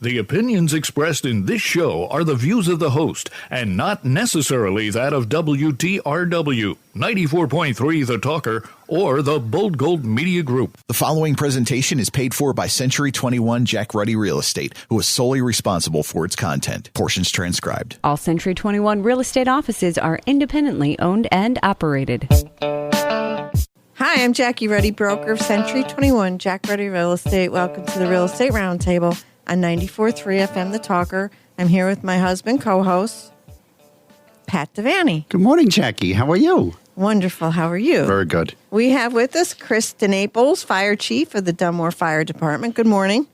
The opinions expressed in this show are the views of the host and not necessarily that of WTRW, 94.3 The Talker, or the Bold Gold Media Group. The following presentation is paid for by Century 21 Jack Ruddy Real Estate, who is solely responsible for its content. Portions transcribed. All Century 21 real estate offices are independently owned and operated. Hi, I'm Jackie Ruddy, broker of Century 21 Jack Ruddy Real Estate. Welcome to the Real Estate Roundtable on 94.3 FM The Talker. I'm here with my husband, co-host, Pat Devaney. Good morning, Jackie. How are you? Wonderful. How are you? Very good. We have with us Kristen Naples, Fire Chief of the Dunmore Fire Department. Good morning.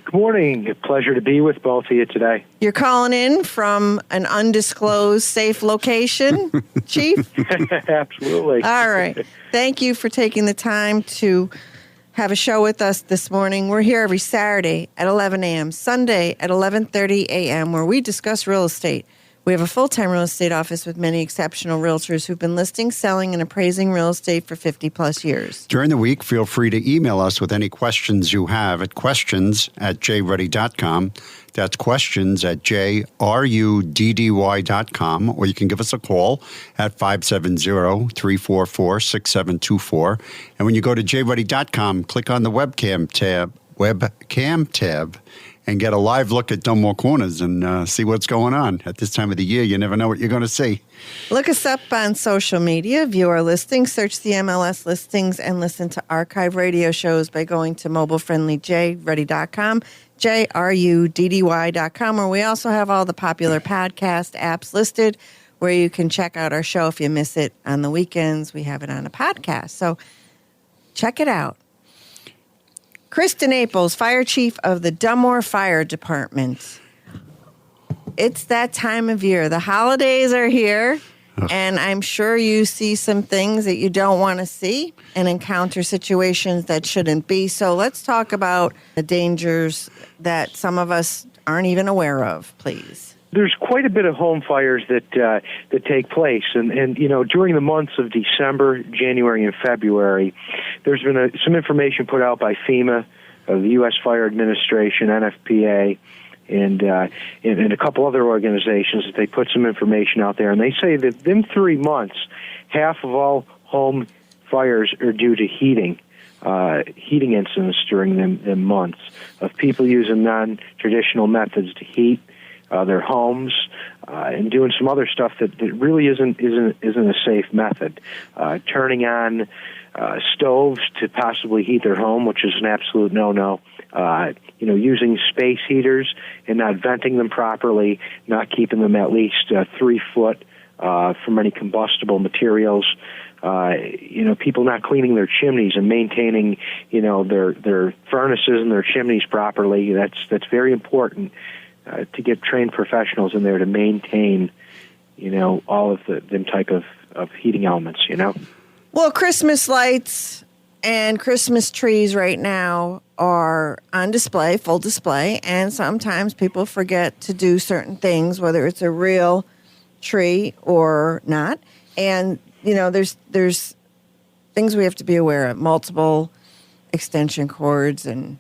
Good morning. A pleasure to be with both of you today. You're calling in from an undisclosed safe location, Chief? Absolutely. All right. Thank you for taking the time to have a show with us this morning. We're here every Saturday at 11 a.m., Sunday at 11:30 a.m., where we discuss real estate. We have a full-time real estate office with many exceptional realtors who've been listing, selling, and appraising real estate for 50-plus years. During the week, feel free to email us with any questions you have at questions@jruddy.com. That's questions@jruddy.com, or you can give us a call at 570-344-6724. And when you go to jruddy.com, click on the webcam tab, and get a live look at Dunmore Corners and see what's going on. At this time of the year, you never know what you're going to see. Look us up on social media, view our listings, search the MLS listings, and listen to archive radio shows by going to mobilefriendlyjruddy.com, JRUDDY.com, where we also have all the popular podcast apps listed where you can check out our show if you miss it on the weekends. We have it on a podcast, so check it out. Kristen Naples, Fire Chief of the Dunmore Fire Department. It's that time of year. The holidays are here, and I'm sure you see some things that you don't want to see and encounter situations that shouldn't be. So let's talk about the dangers that some of us aren't even aware of, please. There's quite a bit of home fires that take place, and you know, during the months of December, January, and February, there's been some information put out by FEMA, the U.S. Fire Administration, NFPA, and a couple other organizations that they put some information out there, and they say that in 3 months, half of all home fires are due to heating incidents during them months of people using non-traditional methods to heat their homes, and doing some other stuff that really isn't a safe method. Turning on stoves to possibly heat their home, which is an absolute no-no. Using space heaters and not venting them properly, not keeping them at least 3 foot from any combustible materials. People not cleaning their chimneys and maintaining, their furnaces and their chimneys properly. That's very important. To get trained professionals in there to maintain, all of them type of heating elements, Well, Christmas lights and Christmas trees right now are on display, full display, and sometimes people forget to do certain things, whether it's a real tree or not. And, there's things we have to be aware of, multiple extension cords and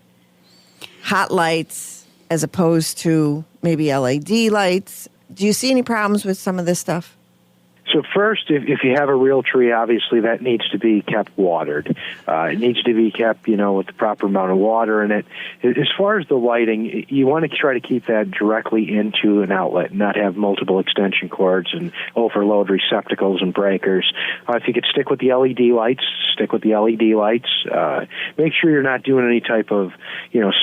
hot lights, as opposed to maybe LED lights. Do you see any problems with some of this stuff? So first, if you have a real tree, obviously that needs to be kept watered. It needs to be kept, with the proper amount of water in it. As far as the lighting, you want to try to keep that directly into an outlet, not have multiple extension cords and overload receptacles and breakers. If you could stick with the LED lights, stick with the LED lights. Make sure you're not doing any type of,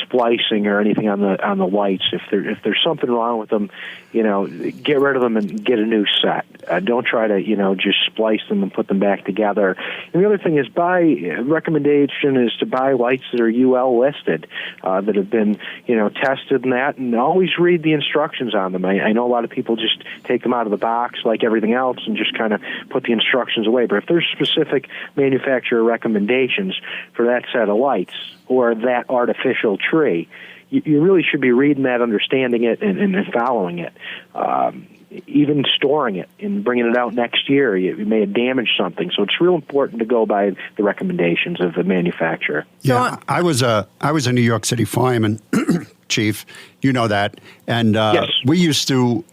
splicing or anything on the lights. If there's something wrong with them, get rid of them and get a new set. Don't try to, just splice them and put them back together. And the other thing is recommendation is to buy lights that are UL listed, that have been, tested and that, and always read the instructions on them. I know a lot of people just take them out of the box like everything else and just kind of put the instructions away. But if there's specific manufacturer recommendations for that set of lights or that artificial tree, you really should be reading that, understanding it, and following it. Even storing it and bringing it out next year, you may have damaged something. So it's real important to go by the recommendations of the manufacturer. Yeah, I was a New York City fireman Chief. You know that. And Yes. we used to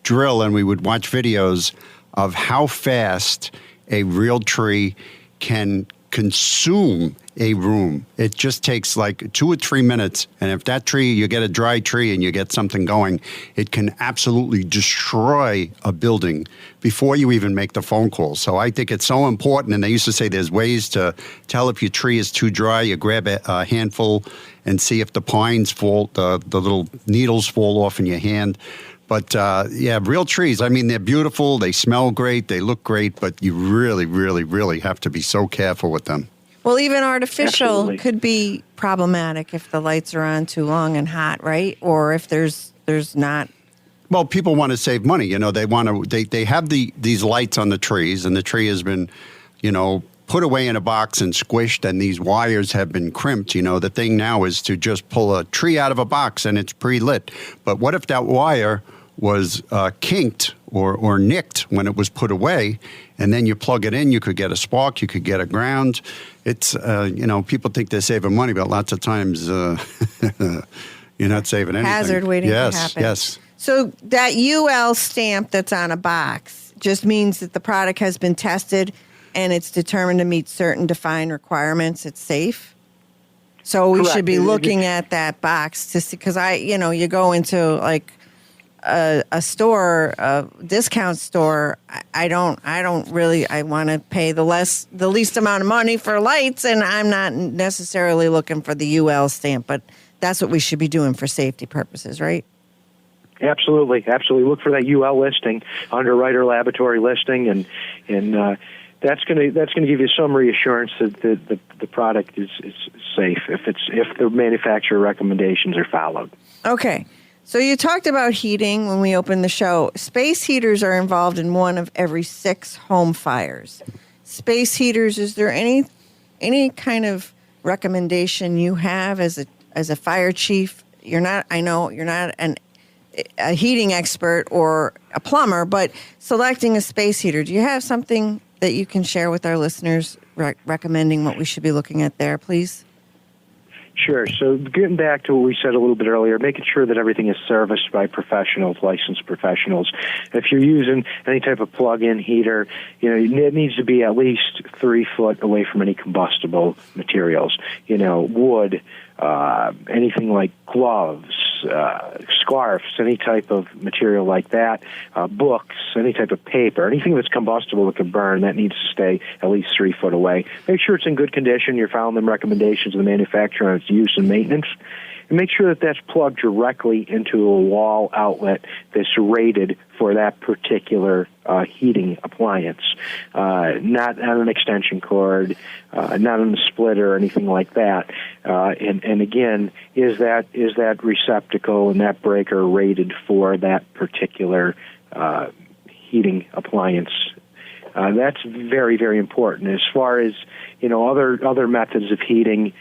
drill and we would watch videos of how fast a real tree can consume a room. It just takes like 2 or 3 minutes. And if that tree, you get a dry tree and you get something going, it can absolutely destroy a building before you even make the phone call. So I think it's so important. And they used to say there's ways to tell if your tree is too dry. You grab a handful and see if the pines fall, the little needles fall off in your hand. But, yeah, real trees, I mean, they're beautiful. They smell great. They look great. But you really, really, really have to be so careful with them. Well, even artificial Absolutely. could be problematic if the lights are on too long and hot, right? Or if there's not. Well, people want to save money. You know, they have these lights on the trees, and the tree has been, put away in a box and squished, and these wires have been crimped. The thing now is to just pull a tree out of a box and it's pre-lit. But what if that wire was kinked or nicked when it was put away, and then you plug it in, you could get a spark, you could get a ground. It's, people think they're saving money, but lots of times you're not saving anything. Hazard waiting to Yes, happen. yes. So that UL stamp that's on a box just means that the product has been tested and it's determined to meet certain defined requirements. It's safe. So we Correct. should be looking at that box to see, because you go into like a store, a discount store. I want to pay the least amount of money for lights, and I'm not necessarily looking for the UL stamp, but that's what we should be doing for safety purposes, right? Absolutely. Look for that UL listing, underwriter laboratory listing, and that's going to give you some reassurance that the product is safe if the manufacturer recommendations are followed. Okay. So you talked about heating when we opened the show. Space heaters are involved in 1 of every 6 home fires. Space heaters, is there any kind of recommendation you have as a fire chief? I know you're not a heating expert or a plumber, but selecting a space heater, do you have something that you can share with our listeners recommending what we should be looking at there, please? Sure. So getting back to what we said a little bit earlier, making sure that everything is serviced by professionals, licensed professionals. If you're using any type of plug-in heater, it needs to be at least 3 foot away from any combustible materials. Wood, anything like gloves, scarves, any type of material like that, books, any type of paper, anything that's combustible that can burn, that needs to stay at least 3 foot away. Make sure it's in good condition. You're following them recommendations of the manufacturer on its use and maintenance. And make sure that that's plugged directly into a wall outlet that's rated for that particular heating appliance, not on an extension cord, not on a splitter or anything like that. And again, is that receptacle and that breaker rated for that particular heating appliance? That's very, very important. As far as other methods of heating,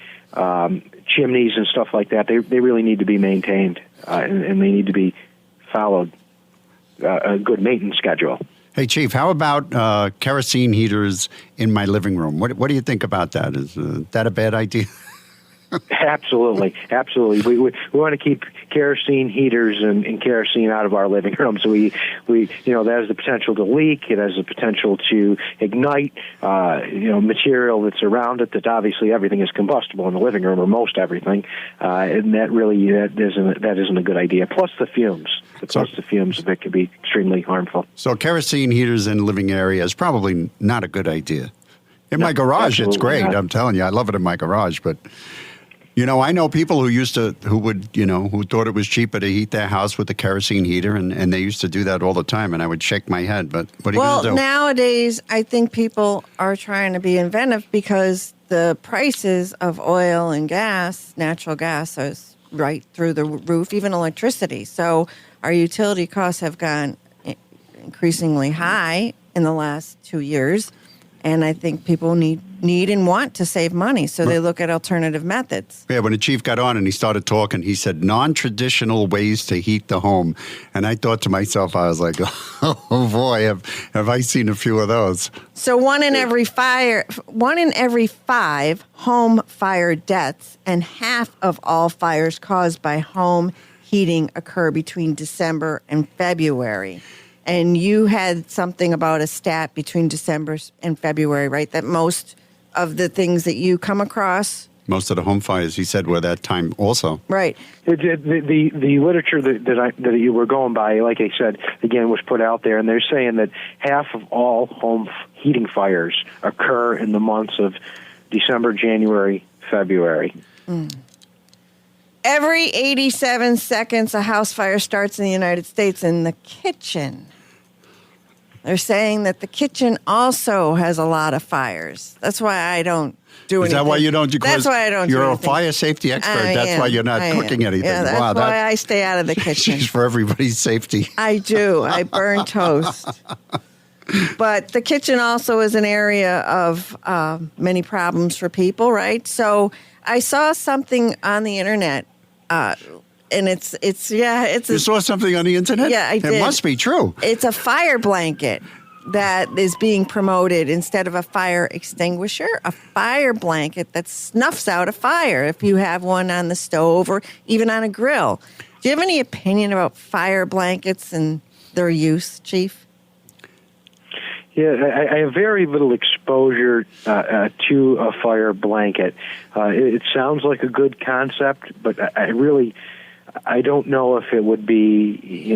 chimneys and stuff like that, they really need to be maintained and they need to be followed a good maintenance schedule. Hey, Chief, how about kerosene heaters in my living room? What do you think about that? Is that a bad idea? Absolutely. We want to keep kerosene heaters and kerosene out of our living room. So we that has the potential to leak. It has the potential to ignite. Material that's around it. That obviously everything is combustible in the living room, or most everything, and that isn't a good idea. Plus the fumes. The fumes of it could be extremely harmful. So kerosene heaters in the living area is probably not a good idea. In my garage, it's great. Not. I'm telling you, I love it in my garage, but. I know people who thought it was cheaper to heat their house with a kerosene heater, and they used to do that all the time, and I would shake my head. But what are you going to do? Well, nowadays, I think people are trying to be inventive because the prices of oil and gas, natural gas, is right through the roof, even electricity. So our utility costs have gone increasingly high in the last 2 years. And I think people need and want to save money, so they look at alternative methods. Yeah, when the chief got on and he started talking, he said non-traditional ways to heat the home. And I thought to myself, I was like, oh boy, have I seen a few of those. So one in every 5 home fire deaths and half of all fires caused by home heating occur between December and February. And you had something about a stat between December and February, right? That most of the things that you come across. Most of the home fires, he said, were that time also. Right. The literature that you were going by, like I said, again, was put out there, and they're saying that half of all home heating fires occur in the months of December, January, February. Every 87 seconds, a house fire starts in the United States in the kitchen. They're saying that the kitchen also has a lot of fires. That's why I don't do anything. Is that why you don't? That's why I don't do anything. You're a anything. fire safety expert. That's why you're not cooking anything. Yeah, that's why I stay out of the kitchen. She's for everybody's safety. I do. I burn toast. But the kitchen also is an area of many problems for people, right? So I saw something on the internet, and it's You saw something on the internet? Yeah, I did. It must be true. It's a fire blanket that is being promoted instead of a fire extinguisher, a fire blanket that snuffs out a fire if you have one on the stove or even on a grill. Do you have any opinion about fire blankets and their use, Chief? Yeah, I have very little exposure to a fire blanket. It sounds like a good concept, but I don't know if it would be,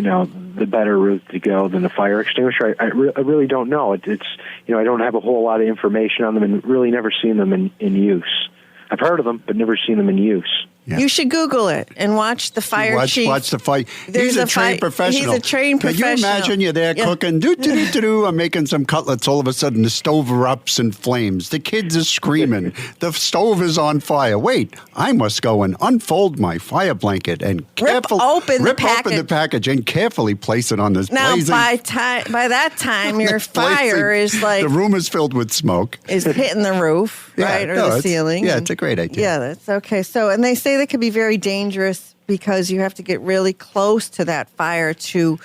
the better route to go than a fire extinguisher. I really don't know. It's I don't have a whole lot of information on them and really never seen them in use. I've heard of them, but never seen them in use. Yeah. You should Google it and watch the fire chief. Watch the fire. He's a trained professional. He's a trained professional. Can you imagine you're there cooking, I'm making some cutlets. All of a sudden, the stove erupts in flames. The kids are screaming. The stove is on fire. Wait, I must go and unfold my fire blanket and rip open the package and carefully place it on this blazing. Now, by that time, your fire is like... The room is filled with smoke. Is hitting the roof, right, or the ceiling. Yeah, it's a great idea. Yeah, that's okay. So, and they say that could be very dangerous because you have to get really close to that fire to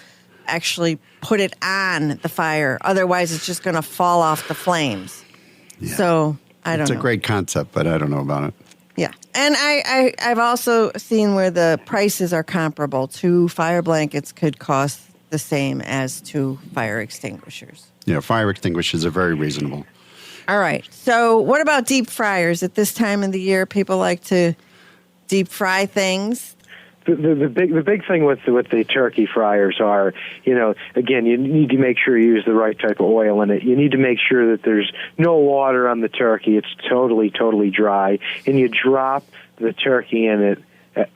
actually put it on the fire. Otherwise, it's just going to fall off the flames. Yeah. So, I don't know. It's a great concept, but I don't know about it. Yeah. And I've also seen where the prices are comparable. 2 fire blankets could cost the same as 2 fire extinguishers. Yeah, fire extinguishers are very reasonable. All right. So what about deep fryers? At this time of the year, people like to deep fry things. The big thing with the turkey fryers are, again, you need to make sure you use the right type of oil in it. You need to make sure that there's no water on the turkey. It's totally dry. And you drop the turkey in it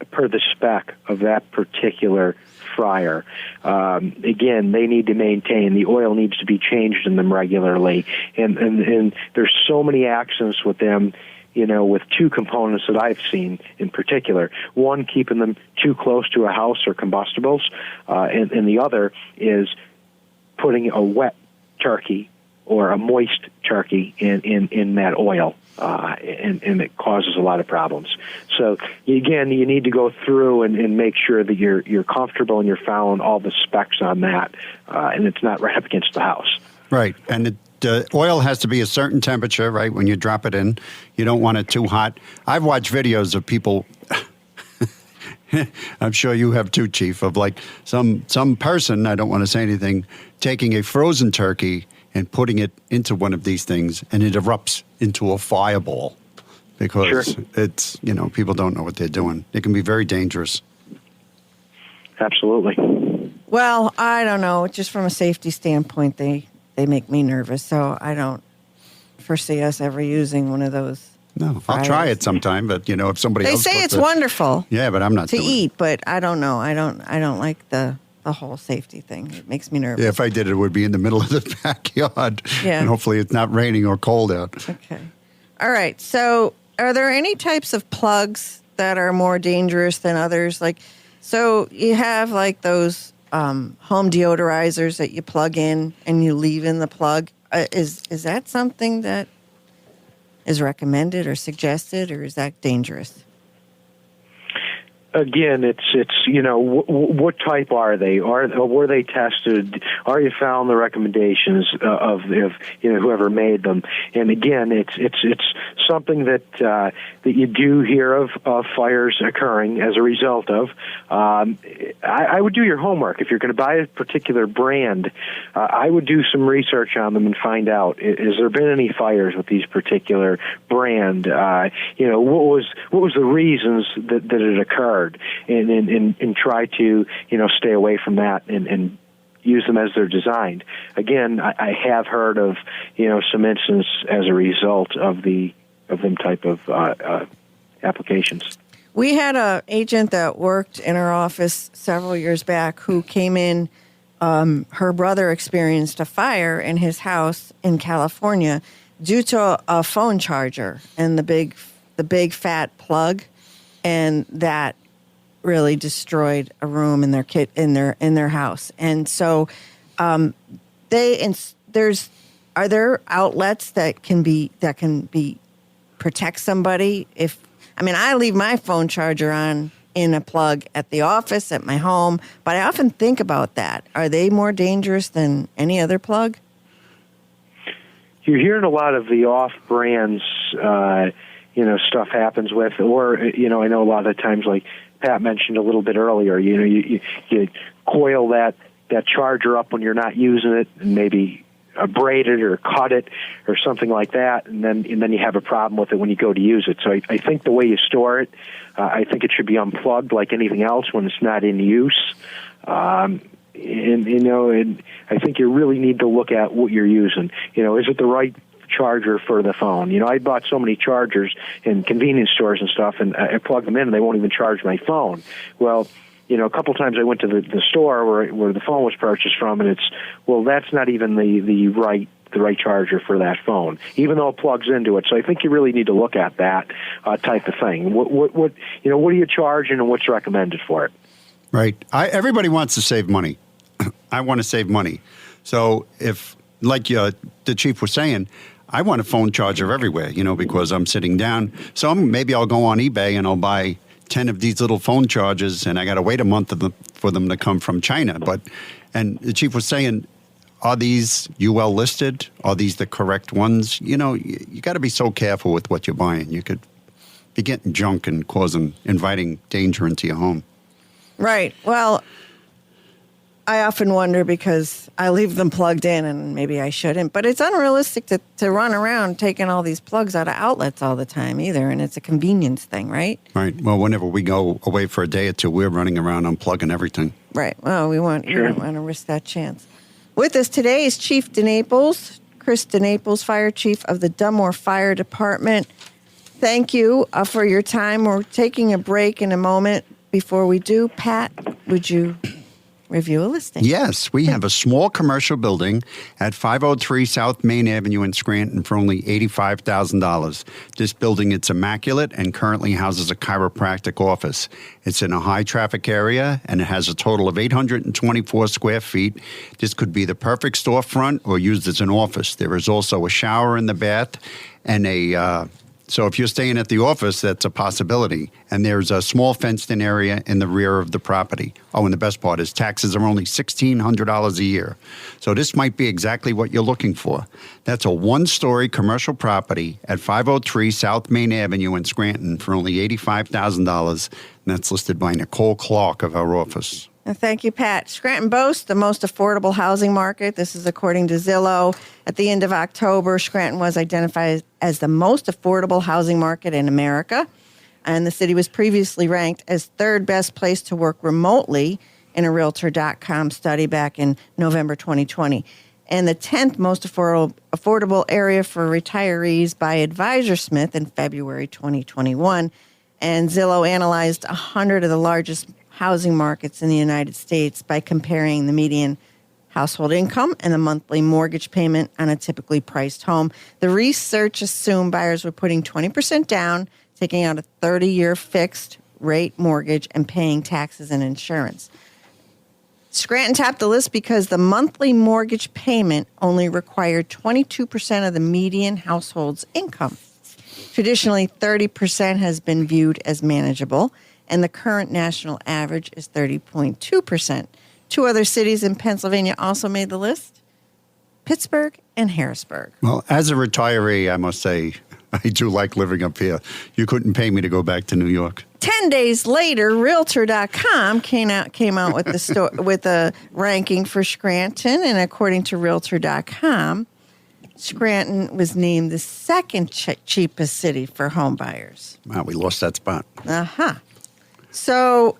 per the spec of that particular fryer. Again, they need to maintain. The oil needs to be changed in them regularly. And there's so many accidents with them, with 2 components that I've seen in particular. One, keeping them too close to a house or combustibles, and the other is putting a wet turkey or a moist turkey in that oil, and it causes a lot of problems. So, again, you need to go through and make sure that you're comfortable and you're following all the specs on that, and it's not right up against the house. Right, and the oil has to be a certain temperature, right, when you drop it in. You don't want it too hot. I've watched videos of people, I'm sure you have too, Chief, of like some person, I don't want to say anything, taking a frozen turkey and putting it into one of these things, and it erupts into a fireball because it's, people don't know what they're doing. It can be very dangerous. Absolutely. Well, I don't know. Just from a safety standpoint, they make me nervous, so I don't foresee us ever using one of those. No, I'll try it sometime, but if somebody else say it's wonderful. Yeah, but I'm not to doing eat, but I don't know. I don't like the whole safety thing. It makes me nervous. Yeah, if I did it would be in the middle of the backyard. Yeah. And hopefully it's not raining or cold out. Okay. All right. So, are there any types of plugs that are more dangerous than others? So you have like those home deodorizers that you plug in and you leave in the plug. Is that something that is recommended or suggested, or is that dangerous? Again, it's what type are they? Were they tested? Are you found the recommendations of whoever made them? And again, it's something that you do hear of fires occurring as a result of. I would do your homework if you're going to buy a particular brand. I would do some research on them and find out: has there been any fires with these particular brand? What was the reasons that it occurred? And try to stay away from that and use them as they're designed. Again, I have heard of some instances as a result of them type of applications. We had an agent that worked in our office several years back who came in. Her brother experienced a fire in his house in California due to a phone charger and the big fat plug, and that really destroyed a room in their house. And so are there outlets that can protect somebody? I leave my phone charger on in a plug at the office, at my home, but I often think about that. Are they more dangerous than any other plug? You're hearing a lot of the off-brands stuff happens with, or I know a lot of times, like Pat mentioned a little bit earlier, you coil that charger up when you're not using it, and maybe braid it or cut it or something like that, and then you have a problem with it when you go to use it. So I think the way you store it, I think it should be unplugged like anything else when it's not in use. And I think you really need to look at what you're using. Is it the right charger for the phone? I bought so many chargers in convenience stores and stuff, and I plug them in and they won't even charge my phone. Well, a couple times I went to the store where the phone was purchased from, and that's not even the right charger for that phone, even though it plugs into it. So I think you really need to look at that type of thing. What are you charging and what's recommended for it? Right. Everybody wants to save money. I want to save money. So if, like the chief was saying, I want a phone charger everywhere, because I'm sitting down. So maybe I'll go on eBay and I'll buy 10 of these little phone chargers, and I got to wait a month for them to come from China. And the chief was saying, are these UL listed? Are these the correct ones? You got to be so careful with what you're buying. You could be getting junk and inviting danger into your home. Right. Well, I often wonder because I leave them plugged in, and maybe I shouldn't, but it's unrealistic to run around taking all these plugs out of outlets all the time either, and it's a convenience thing, right? Right. Well, whenever we go away for a day or two, we're running around unplugging everything. Right. Well, we don't want to risk that chance. With us today is Chief DeNaples, Chris DeNaples, Fire Chief of the Dunmore Fire Department. Thank you for your time. We're taking a break in a moment. Before we do, Pat, would you review a listing? Yes, we have a small commercial building at 503 South Main Avenue in Scranton for only $85,000. This building, it's immaculate and currently houses a chiropractic office. It's in a high-traffic area, and it has a total of 824 square feet. This could be the perfect storefront or used as an office. There is also a shower in the bath and so if you're staying at the office, that's a possibility. And there's a small fenced-in area in the rear of the property. Oh, and the best part is taxes are only $1,600 a year. So this might be exactly what you're looking for. That's a one-story commercial property at 503 South Main Avenue in Scranton for only $85,000. And that's listed by Nicole Clark of our office. Thank you, Pat. Scranton boasts the most affordable housing market. This is according to Zillow. At the end of October, Scranton was identified as the most affordable housing market in America. And the city was previously ranked as third best place to work remotely in a Realtor.com study back in November 2020. And the 10th most affordable area for retirees by Advisor Smith in February 2021. And Zillow analyzed 100 of the largest housing markets in the United States by comparing the median household income and the monthly mortgage payment on a typically priced home. The research assumed buyers were putting 20% down, taking out a 30-year fixed rate mortgage, and paying taxes and insurance. Scranton topped the list because the monthly mortgage payment only required 22% of the median household's income. Traditionally, 30% has been viewed as manageable, and the current national average is 30.2%. Two other cities in Pennsylvania also made the list, Pittsburgh and Harrisburg. Well, as a retiree, I must say, I do like living up here. You couldn't pay me to go back to New York. 10 days later, Realtor.com came out with with a ranking for Scranton, and according to Realtor.com, Scranton was named the second cheapest city for home buyers. Wow, we lost that spot. Uh-huh. So,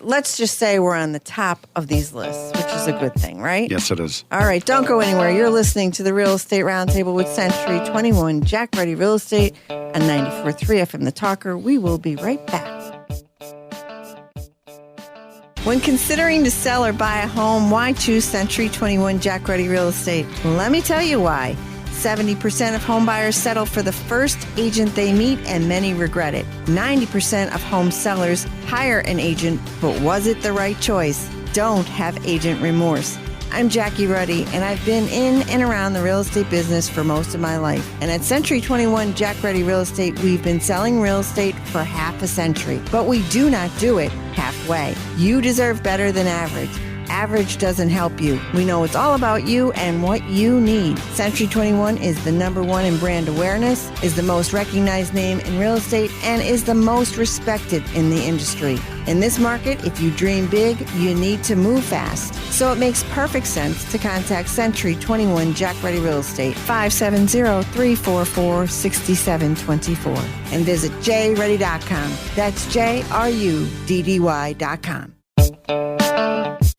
let's just say we're on the top of these lists, which is a good thing, right? Yes, it is. All right, don't go anywhere. You're listening to the Real Estate Roundtable with Century 21, Jack Ruddy Real Estate on 94.3 FM The Talker. We will be right back. When considering to sell or buy a home, why choose Century 21 Jack Ruddy Real Estate? Let me tell you why. 70% of home buyers settle for the first agent they meet, and many regret it. 90% of home sellers hire an agent, but was it the right choice? Don't have agent remorse. I'm Jackie Ruddy, and I've been in and around the real estate business for most of my life. And at Century 21 Jack Ruddy Real Estate, we've been selling real estate for half a century. But we do not do it halfway. You deserve better than average. Average doesn't help you. We know it's all about you and what you need. Century 21 is the #1 in brand awareness, is the most recognized name in real estate, and is the most respected in the industry. In this market, if you dream big, you need to move fast. So it makes perfect sense to contact Century 21 Jack Ruddy Real Estate, 570-344-6724, and visit jruddy.com. That's JRUDDY.com.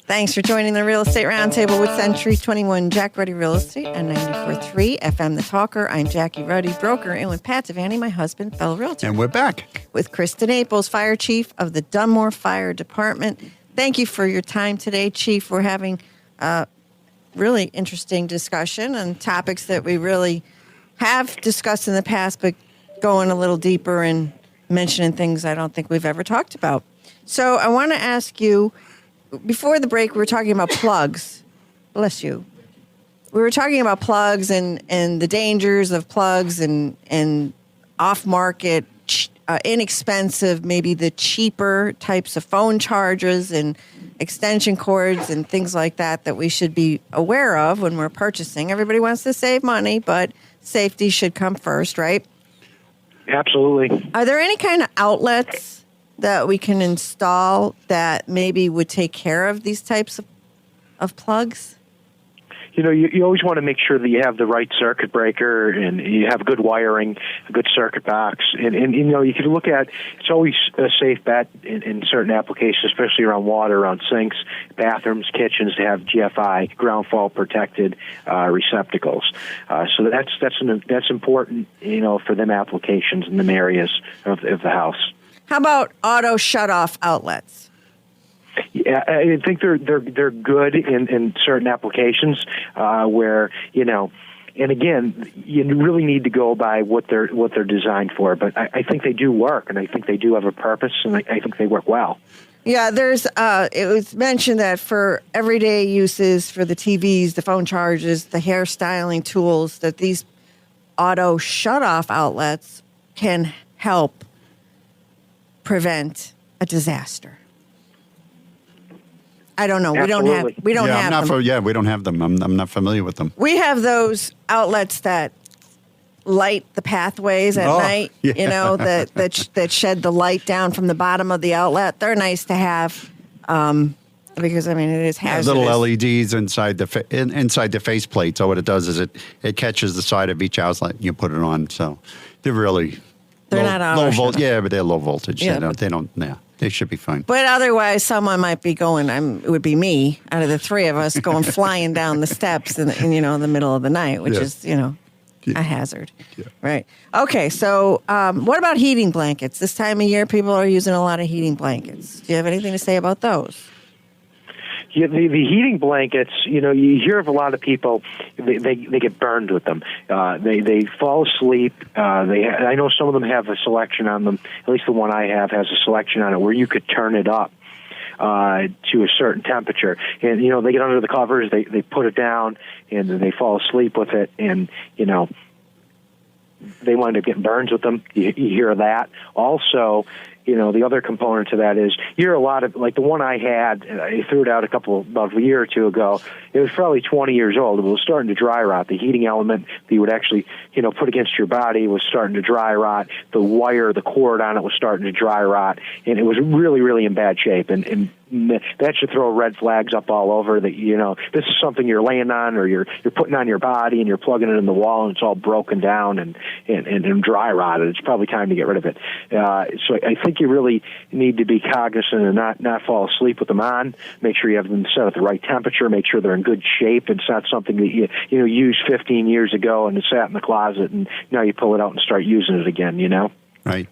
Thanks for joining the Real Estate Roundtable with Century 21 Jack Ruddy Real Estate on 94.3 FM The Talker. I'm Jackie Ruddy, broker, and with Pat Devaney, my husband, fellow realtor. And we're back. With Krista Naples, Fire Chief of the Dunmore Fire Department. Thank you for your time today, Chief. We're having a really interesting discussion on topics that we really have discussed in the past, but going a little deeper and mentioning things I don't think we've ever talked about. So I want to ask you, before the break, we were talking about plugs. Bless you. We were talking about plugs and the dangers of plugs and off-market, inexpensive, maybe the cheaper types of phone chargers and extension cords and things like that we should be aware of when we're purchasing. Everybody wants to save money, but safety should come first, right? Absolutely. Are there any kind of outlets that we can install that maybe would take care of these types of plugs? You always want to make sure that you have the right circuit breaker and you have good wiring, a good circuit box. And you can look at, it's always a safe bet in certain applications, especially around water, around sinks, bathrooms, kitchens, to have GFI, ground fault protected receptacles. So that's important, for them applications in them areas of the house. How about auto shut-off outlets? Yeah, I think they're good in certain applications where, and again, you really need to go by what they're designed for. But I think they do work, and I think they do have a purpose, and I think they work well. Yeah, it was mentioned that for everyday uses, for the TVs, the phone chargers, the hairstyling tools, that these auto shut-off outlets can help prevent a disaster. I don't know. Absolutely. We don't have them. We don't have them. I'm not familiar with them. We have those outlets that light the pathways at night. Yeah. That shed the light down from the bottom of the outlet. They're nice to have because it is hazardous. Little LEDs inside the faceplate. So what it does is it catches the side of each outlet and you put it on. So they're really not low voltage. Yeah, but they're low voltage. Yeah, they should be fine. But otherwise, someone might be going. It would be me out of the three of us going flying down the steps in the middle of the night, which is a hazard. Yeah. Right. Okay. So, what about heating blankets? This time of year, people are using a lot of heating blankets. Do you have anything to say about those? Yeah, the heating blankets, you hear of a lot of people, they get burned with them. They fall asleep. I know some of them have a selection on them. At least the one I have has a selection on it where you could turn it up. to a certain temperature. And, they get under the covers, they put it down, and then they fall asleep with it, and, they wind up getting burns with them. You hear that. Also, the other component to that is you hear a lot of, like the one I had, I threw it out about a year or two ago. It was probably 20 years old. It was starting to dry rot. The heating element that you would actually, put against your body was starting to dry rot. The wire, the cord on it was starting to dry rot. And it was really, really in bad shape. And that should throw red flags up all over that, this is something you're laying on or you're putting on your body and you're plugging it in the wall and it's all broken down and dry rotted. It's probably time to get rid of it. So I think you really need to be cognizant and not fall asleep with them on. Make sure you have them set at the right temperature. Make sure they're in good shape. It's not something that you used 15 years ago and it sat in the closet and now you pull it out and start using it again, Right.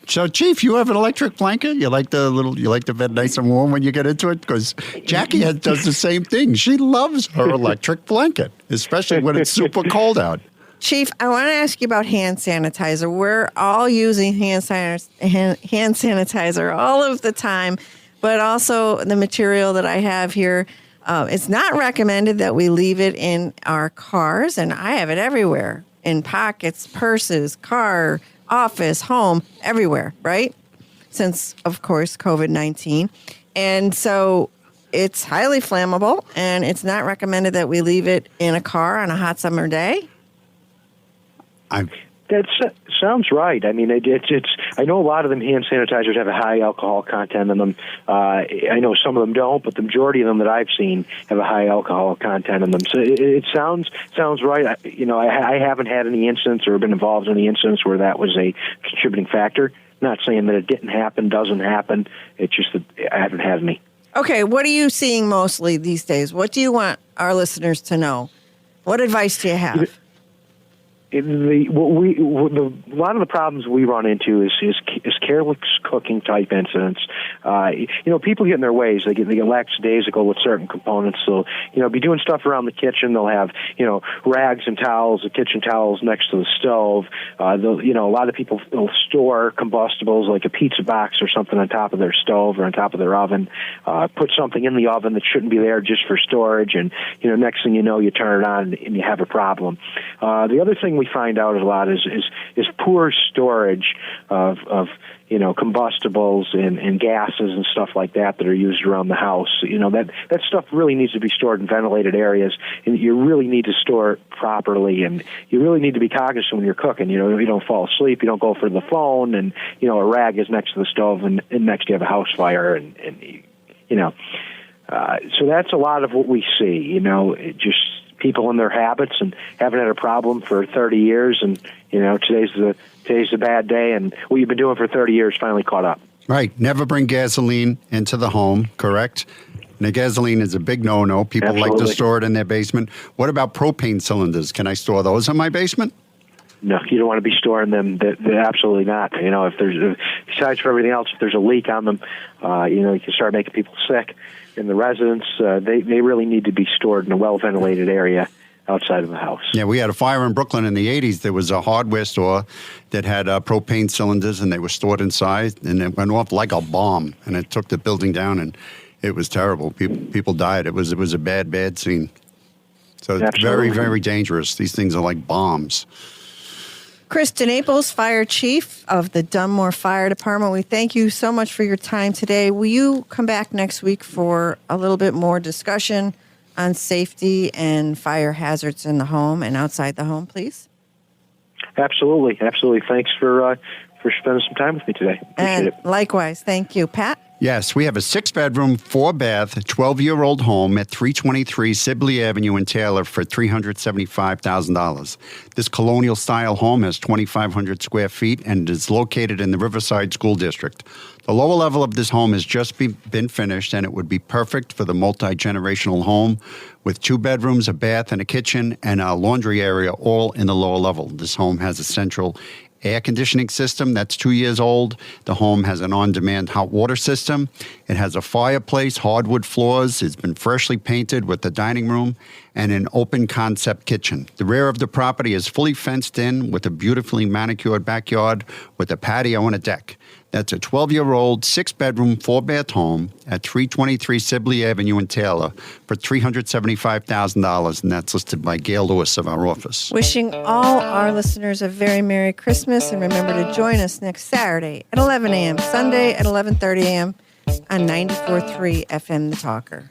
So, Chief, you have an electric blanket? You like the bed nice and warm when you get into it? Because Jackie does the same thing. She loves her electric blanket, especially when it's super cold out. Chief, I want to ask you about hand sanitizer. We're all using hand sanitizer all of the time, but also the material that I have here, it's not recommended that we leave it in our cars, and I have it everywhere, in pockets, purses, car, office, home, everywhere, right? Since, of course, COVID-19. And so it's highly flammable, and it's not recommended that we leave it in a car on a hot summer day. That sounds right. I mean, it's. I know a lot of them hand sanitizers have a high alcohol content in them. I know some of them don't, but the majority of them that I've seen have a high alcohol content in them. So it sounds right. I haven't had any incidents or been involved in any incidents where that was a contributing factor. Not saying that it didn't happen, doesn't happen. It's just that I haven't had any. Okay, what are you seeing mostly these days? What do you want our listeners to know? What advice do you have? A lot of the problems we run into is careless cooking type incidents. People get in their ways. They get lackadaisical with certain components. So, be doing stuff around the kitchen. They'll have, rags and towels, the kitchen towels next to the stove. A lot of people will store combustibles like a pizza box or something on top of their stove or on top of their oven. Put something in the oven that shouldn't be there just for storage. And, next thing you know, you turn it on and you have a problem. The other thing we find out a lot is poor storage of combustibles and gases and stuff like that are used around the house. That stuff really needs to be stored in ventilated areas, and you really need to store it properly, and you really need to be cognizant when you're cooking. You don't fall asleep, you don't go for the phone, and a rag is next to the stove, and next you have a house fire, so that's a lot of what we see. Just people in their habits and haven't had a problem for 30 years, and today's the bad day, and what you've been doing for 30 years finally caught up. Right. Never bring gasoline into the home, correct? Now, gasoline is a big no-no. People Absolutely. like to store it in their basement. What about propane cylinders? Can I store those in my basement? No, you don't want to be storing them. Absolutely not. If there's besides for everything else, if there's a leak on them, you can start making people sick. In the residence, they really need to be stored in a well-ventilated area outside of the house. Yeah, we had a fire in Brooklyn in the 80s. There was a hardware store that had propane cylinders, and they were stored inside, and it went off like a bomb, and it took the building down, and it was terrible. People died. It was a bad scene. So it's Absolutely. very, very dangerous. These things are like bombs. Kristen Aples, Fire Chief of the Dunmore Fire Department. We thank you so much for your time today. Will you come back next week for a little bit more discussion on safety and fire hazards in the home and outside the home, please? Absolutely. Thanks for spending some time with me today. Appreciate it. Likewise. Thank you. Pat? Yes, we have a 6-bedroom, 4-bath, 12-year-old home at 323 Sibley Avenue in Taylor for $375,000. This colonial-style home has 2,500 square feet and is located in the Riverside School District. The lower level of this home has just been finished, and it would be perfect for the multi-generational home with 2 bedrooms, a bath, and a kitchen, and a laundry area all in the lower level. This home has a central air conditioning system that's 2 years old. The home has an on-demand hot water system. It has a fireplace, hardwood floors. It's been freshly painted with the dining room and an open concept kitchen. The rear of the property is fully fenced in with a beautifully manicured backyard with a patio and a deck. That's a 12-year-old, 6-bedroom, 4-bath home at 323 Sibley Avenue in Taylor for $375,000, and that's listed by Gail Lewis of our office. Wishing all our listeners a very Merry Christmas, and remember to join us next Saturday at 11 a.m., Sunday at 11:30 a.m. on 94.3 FM The Talker.